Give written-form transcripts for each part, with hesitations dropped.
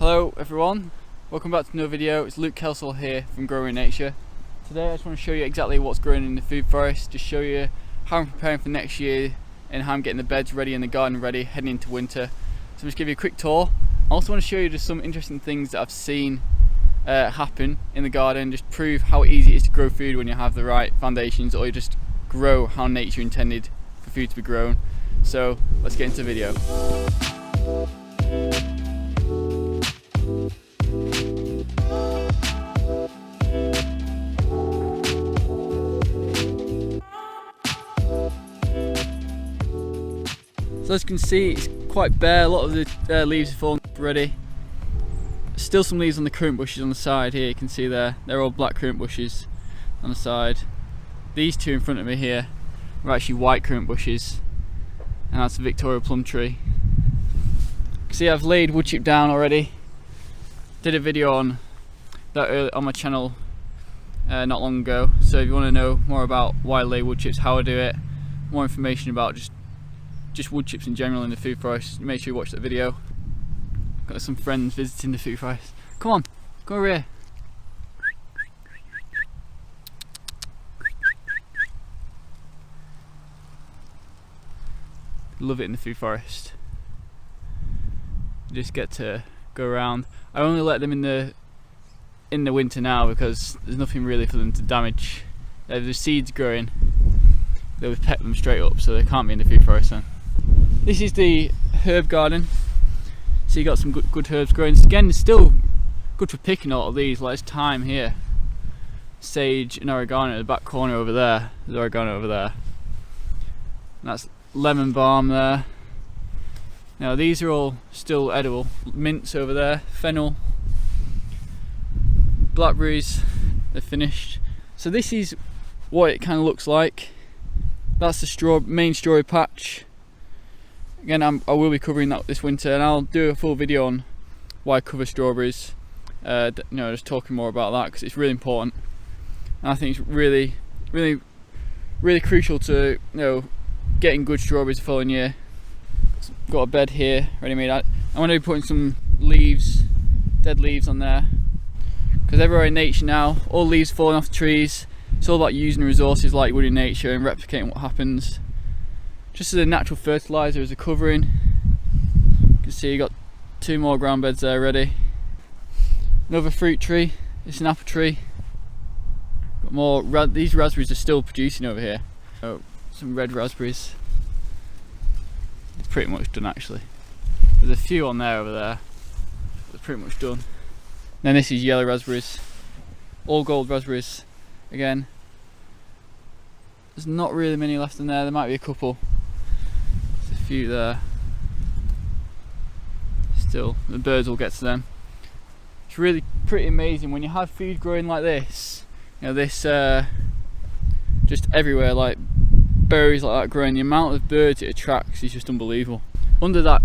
Hello everyone, welcome back to another video. It's Luke Kelsall here from Growing Nature. Today I just want to show you exactly what's growing in the food forest, just show you how I'm preparing for next year and how I'm getting the beds ready and the garden ready heading into winter. So I'm just give you a quick tour. I also want to show you just some interesting things that I've seen happen in the garden, just prove how easy it is to grow food when you have the right foundations, or you just grow how nature intended for food to be grown. So let's get into the video. So as you can see, it's quite bare. A lot of the leaves have fallen already. Still some leaves on the currant bushes on the side here, you can see there. They're all black currant bushes on the side. These two in front of me here are actually white currant bushes, and that's a Victoria plum tree. You can see I've laid wood chip down already. Did a video on that on my channel not long ago, so if you want to know more about why I lay wood chips, how I do it, more information about just wood chips in general in the food forest, make sure you watch that video. Got some friends visiting the food forest. Come on, go over here. Love it in the food forest. You just get to go around. I only let them in the winter now because there's nothing really for them to damage. If there's seeds growing, they'll peck them straight up, so they can't be in the food forest then. This is the herb garden. So you got some good herbs growing. Again, it's still good for picking a lot of these, like it's thyme here. Sage and oregano in the back corner over there. There's oregano over there. And that's lemon balm there. Now these are all still edible. Mints over there, fennel, blackberries, they're finished. So this is what it kind of looks like. That's the main strawberry patch. Again, I will be covering that this winter, and I'll do a full video on why I cover strawberries. Just talking more about that because it's really important, and I think it's really crucial to getting good strawberries the following year. Got a bed here ready made. I'm going to be putting some leaves, dead leaves on there, because everywhere in nature now, all leaves falling off the trees. It's all about using the resources like wood in nature and replicating what happens. Just as a natural fertiliser, as a covering. You can see you got two more ground beds there ready. Another fruit tree, it's an apple tree. Got more, these raspberries are still producing over here. Oh, some red raspberries. It's pretty much done actually. There's a few on there over there. They're pretty much done. Then this is yellow raspberries. All gold raspberries again. There's not really many left in there, there might be a couple. There's a few there. Still, the birds will get to them. It's really pretty amazing when you have food growing like this. This just everywhere, like berries like that growing. The amount of birds it attracts is just unbelievable. Under that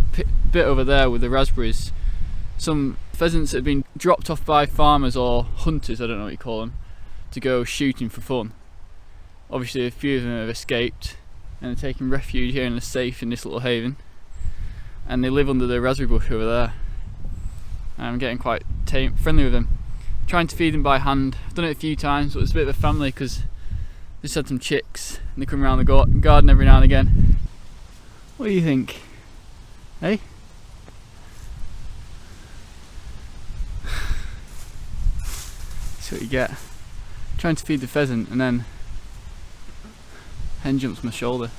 bit over there with the raspberries, some pheasants that have been dropped off by farmers or hunters, I don't know what you call them, to go shooting for fun. Obviously a few of them have escaped and are taking refuge here and are safe in this little haven, and they live under the raspberry bush over there. And I'm getting quite friendly with them, trying to feed them by hand. I've done it a few times, but it's a bit of a family because they just had some chicks and they come around the garden every now and again. What do you think? Hey? That's what you get. Trying to feed the pheasant and then hen jumps my shoulder.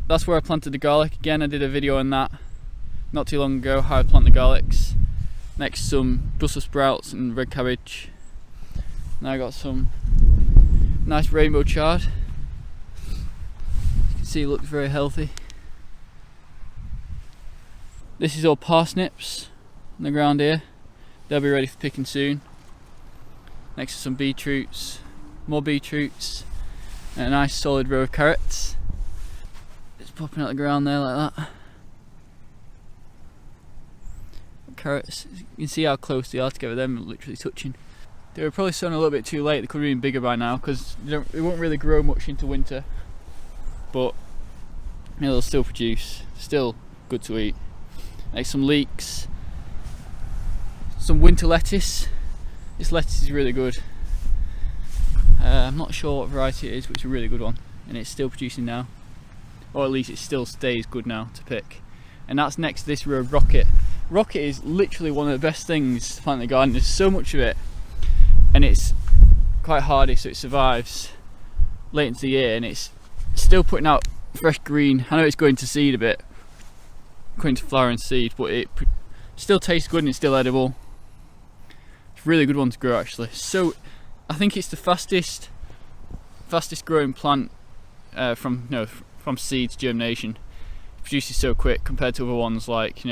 That's where I planted the garlic. Again, I did a video on that not too long ago, how I plant the garlics. Next, some Brussels sprouts and red cabbage. Now I got some nice rainbow chard. As you can see, it looks very healthy. This is all parsnips on the ground here. They'll be ready for picking soon. Next to some beetroots, more beetroots, and a nice solid row of carrots. It's popping out the ground there like that. Carrots, you can see how close they are together, them literally touching. They were probably sown a little bit too late, they could have been bigger by now because they won't really grow much into winter. But they'll still produce, still good to eat. Like some leeks, some winter lettuce. This lettuce is really good. I'm not sure what variety it is, but it's a really good one, and it's still producing now, or at least it still stays good now to pick. And that's next to this row of rocket. Rocket is literally one of the best things to plant in the garden. There's so much of it, and it's quite hardy, so it survives late into the year, and it's still putting out fresh green. I know it's going to seed a bit, going to flower and seed, but it still tastes good and it's still edible. It's a really good one to grow actually. So I think it's the fastest growing plant from seed to germination. It produces so quick compared to other ones like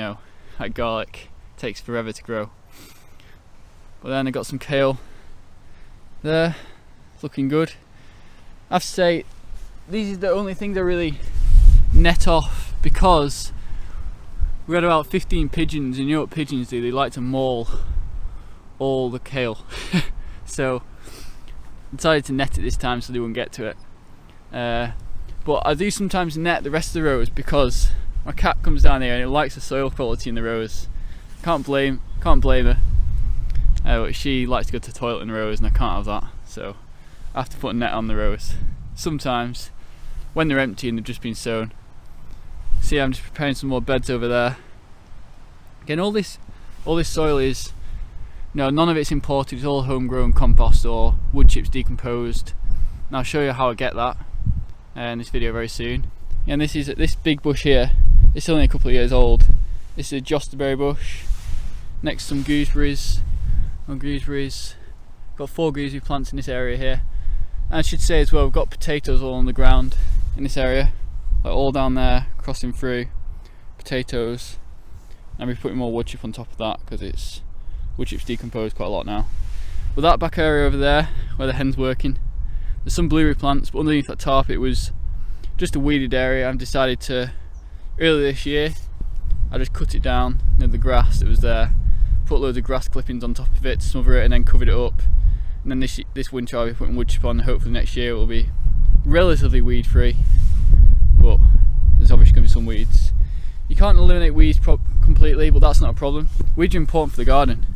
like garlic. It takes forever to grow. But then I got some kale there, looking good. I have to say these are the only things I really net off, because we had about 15 pigeons, and you know what pigeons do? They like to maul all the kale. So I decided to net it this time so they wouldn't get to it. But I do sometimes net the rest of the rows because my cat comes down here and it likes the soil quality in the rows. Can't blame her. But she likes to go to the toilet in the rows and I can't have that. So I have to put a net on the rows. Sometimes when they're empty and they've just been sown. See, I'm just preparing some more beds over there. Again, all this soil is, none of it's imported. It's all homegrown compost or wood chips decomposed. And I'll show you how I get that in this video very soon. And this big bush here. It's only a couple of years old. This is a josterberry bush. Next, some gooseberries. Got 4 gooseberry plants in this area here. And I should say as well, we've got potatoes all on the ground in this area, like all down there, crossing through. Potatoes. And we're putting more wood chip on top of that because wood chips decomposed quite a lot now. But that back area over there, where the hen's working, there's some blueberry plants, but underneath that tarp it was just a weeded area. I've decided to, earlier this year, I just cut it down, the grass that was there, put loads of grass clippings on top of it to smother it, and then covered it up. And then this winter I'll be putting wood chip on. Hopefully next year it will be relatively weed free, but there's obviously going to be some weeds. You can't eliminate weeds completely, but that's not a problem. Weeds are important for the garden.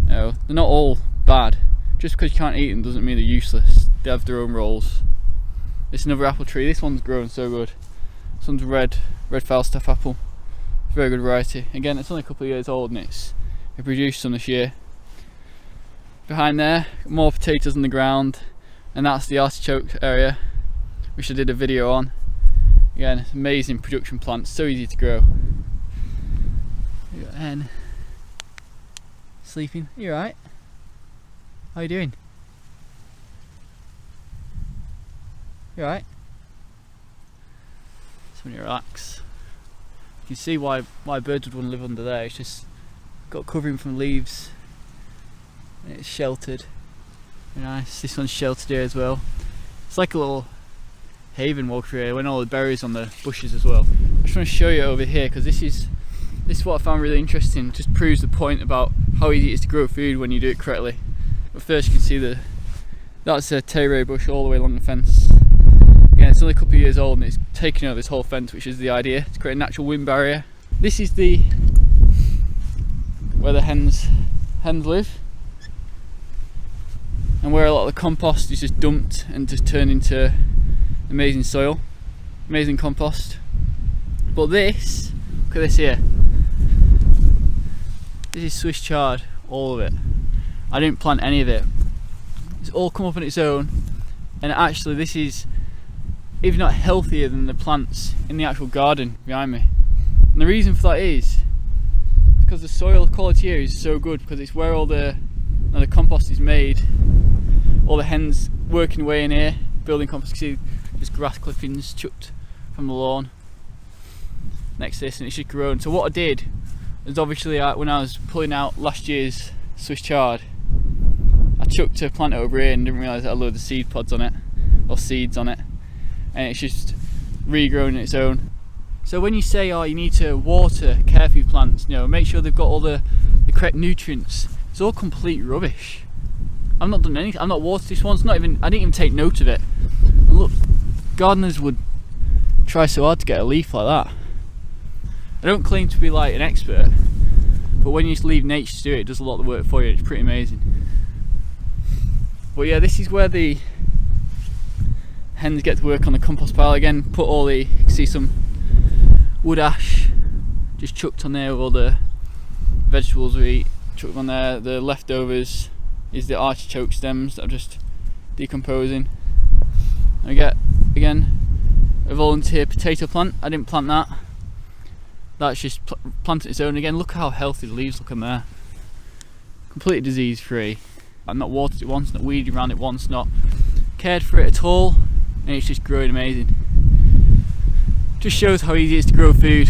They're not all bad. Just because you can't eat them doesn't mean they're useless. They have their own roles. It's another apple tree. This one's growing so good. This one's red Falstaff apple. Very good variety. Again, it's only a couple of years old and it produced some this year. Behind there, more potatoes on the ground, and that's the artichoke area, which I did a video on. Again, it's amazing production plant, so easy to grow. You got a hen sleeping. You alright? How you doing? You alright? Just when you relax. You can see why birds would want to live under there. It's just got covering from leaves. And it's sheltered. Very nice. This one's sheltered here as well. It's like a little haven walk through here when all the berries on the bushes as well. I just want to show you over here because this is what I found really interesting. It just proves the point about how easy it is to grow food when you do it correctly. But first you can see that's a terere bush all the way along the fence. Again, it's only a couple of years old and it's taking over this whole fence, which is the idea, to create a natural wind barrier. This is where the hens live, and where a lot of the compost is just dumped and just turned into amazing soil, amazing compost. But look at this here. This is Swiss chard, all of it. I didn't plant any of it. It's all come up on its own, and actually this is even not healthier than the plants in the actual garden behind me. And the reason for that is because the soil quality here is so good, because it's where all the compost is made. All the hens working away in here, building compost. You see just grass clippings chucked from the lawn next to this, and it's just grown. So what I did is, obviously when I was pulling out last year's Swiss chard, I chucked a plant over here and didn't realise that I had a load of seed pods on it, or seeds on it, and it's just regrown on its own. So when you say, oh, you need to water, care for your plants, make sure they've got all the correct nutrients, it's all complete rubbish. I've not done anything. I've not watered this one. I didn't even take note of it. And look, gardeners would try so hard to get a leaf like that. I don't claim to be like an expert, but when you just leave nature to do it, it does a lot of the work for you. It's pretty amazing. But yeah, this is where the hens get to work on the compost pile. Again, put all the, you can see some wood ash just chucked on there with all the vegetables we eat, chucked on there. The leftovers is the artichoke stems that are just decomposing. And we get, again, a volunteer potato plant. I didn't plant that. That's just planted its own. Again, look how healthy the leaves look on there. Completely disease free. I've not watered it once, not weeded around it once, not cared for it at all, and it's just growing amazing. Just shows how easy it is to grow food.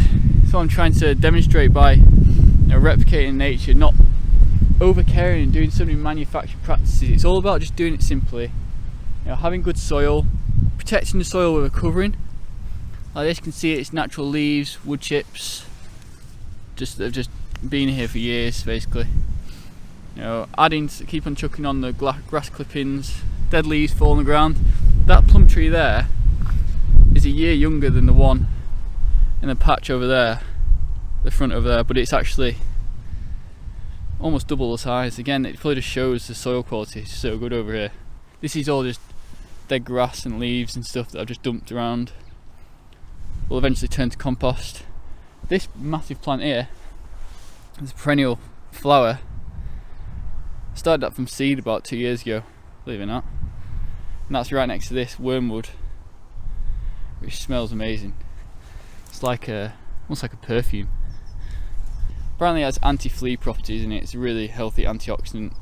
So I'm trying to demonstrate by replicating nature, not over caring and doing so many manufactured practices. It's all about just doing it simply. Having good soil, protecting the soil with a covering. Like this, you can see it's natural leaves, wood chips, they've just been here for years basically. Adding, keep on chucking on the grass clippings, dead leaves fall on the ground. That plum tree there is a year younger than the one in the patch over there, the front over there, but it's actually almost double the size. Again, it probably just shows the soil quality is so good over here. This is all just dead grass and leaves and stuff that I've just dumped around. Will eventually turn to compost. This massive plant here, this perennial flower, started that from seed about 2 years ago, believe it or not. And that's right next to this wormwood, which smells amazing. It's like almost like a perfume. Apparently it has anti-flea properties in it. It's a really healthy antioxidant.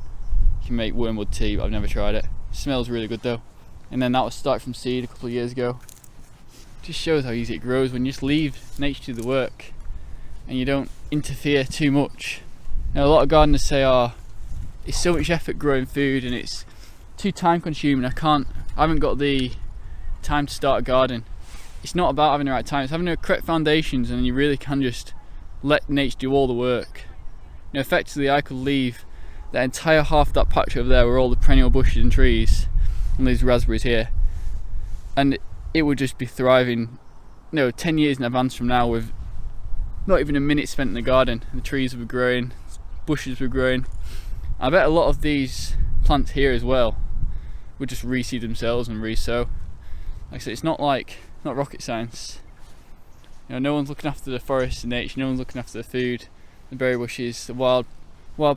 You can make wormwood tea, but I've never tried it. It smells really good though. And then that was started from seed a couple of years ago. Just shows how easy it grows when you just leave nature to do the work and you don't interfere too much. A lot of gardeners say, it's so much effort growing food and it's too time consuming. I haven't got the time to start a garden. It's not about having the right time, it's having the correct foundations, and you really can just let nature do all the work. Effectively I could leave the entire half of that patch over there where all the perennial bushes and trees and these raspberries here, and it would just be thriving 10 years in advance from now with not even a minute spent in the garden. The trees were growing, bushes were growing. I bet a lot of these plants here as well would just reseed themselves and re-sow. Like I said, it's not rocket science. No one's looking after the forest and nature, no one's looking after the food, the berry bushes, the wild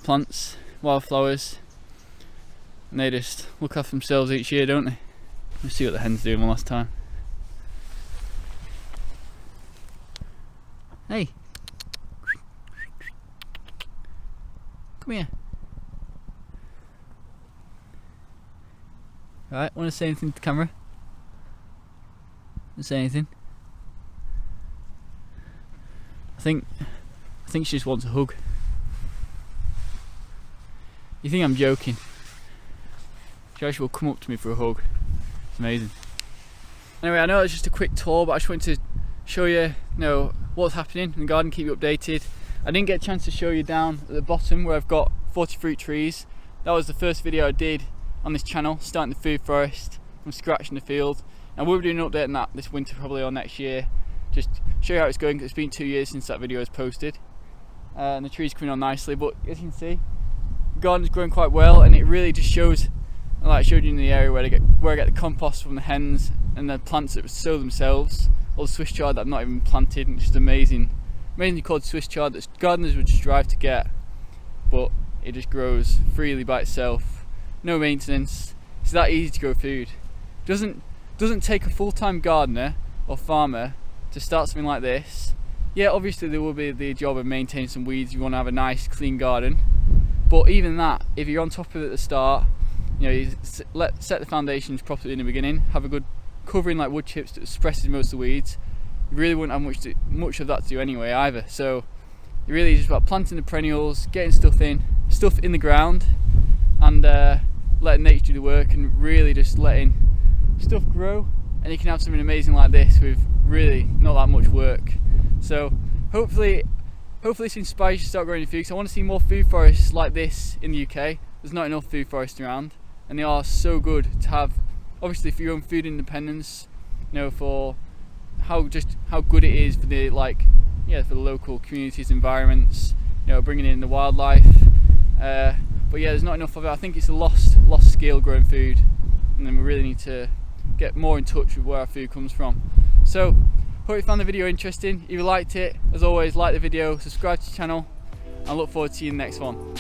plants, wildflowers, and they just look after themselves each year, don't they? Let's see what the hen's doing one last time. Hey, come here. Right, want to say anything to the camera? Want to say anything? I think she just wants a hug. You think I'm joking? She actually will come up to me for a hug. It's amazing. Anyway, I know it's just a quick tour, but I just wanted to show you, what's happening in the garden, keep you updated. I didn't get a chance to show you down at the bottom where I've got 40 fruit trees. That was the first video I did on this channel, starting the food forest from scratch in the field. And we'll be doing an update on that this winter probably, or next year. Just show you how it's going, because it's been 2 years since that video was posted. And the trees coming on nicely, but as you can see, the garden's growing quite well, and it really just shows, like I showed you in the area where I get the compost from the hens and the plants that sow themselves, all the Swiss chard that I've not even planted, and it's just amazing called Swiss chard that gardeners would strive to get, but it just grows freely by itself, no maintenance. It's that easy to grow food. Doesn't take a full-time gardener or farmer to start something like this. Yeah, obviously there will be the job of maintaining some weeds. You want to have a nice clean garden, but even that, if you're on top of it at the start, you set the foundations properly in the beginning, have a good covering like wood chips that suppresses most of the weeds. You really wouldn't have much of that to do anyway either. So it really is just about planting the perennials, getting stuff in the ground, and letting nature do the work, and really just letting stuff grow, and you can have something amazing like this with really not that much work. So hopefully this inspires you to start growing your food, because I want to see more food forests like this in the UK. There's not enough food forests around, and they are so good to have, obviously for your own food independence, for how good it is for the for the local communities, environments, you know, bringing in the wildlife. But yeah, there's not enough of it. I think it's a lost skill growing food, and then we really need to get more in touch with where our food comes from. So hope you found the video interesting. If you liked it, as always, like the video, subscribe to the channel, and I look forward to seeing you in the next one.